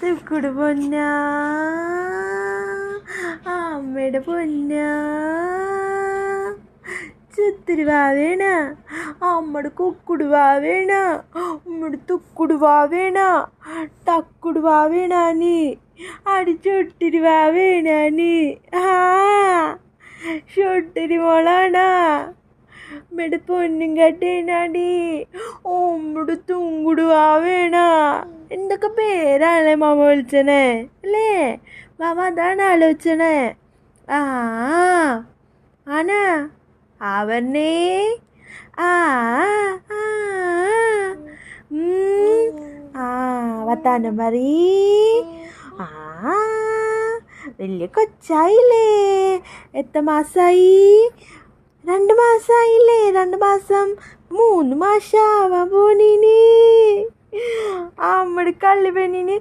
തുക്കുടു പൊന്ന അമ്മയുടെ പൊന്ന ചുത്തിരി വാവേണ അമ്മയുടെ കുക്കുടു വാവേണ അമ്മയുടെ തുക്കുടു വാവേണ ടക്കുടു വാവേണ നീ അടിച്ചൊട്ടിരി വാവേണ നീ ഷൊട്ടിരി മോളാണാ അമ്മയുടെ പൊന്നും കട്ടേനാടി ഓമ്മയുടെ തുങ്കുടുവാവേണ എന്തൊക്കെ പേരാണല്ലേ മാമ വിളിച്ചണേ അല്ലേ മാമ അതാണ് ആലോചിച്ചണേ ആനാ ആവരണേ വർത്താനം പറീ വലിയ കൊച്ചായില്ലേ എത്ര മാസമായി 2 മാസമായില്ലേ 2 മാസം 3 മാസം ആവാൻ പോണീന് അമ്മയുടെ കള്ളി പെണ്ണിന്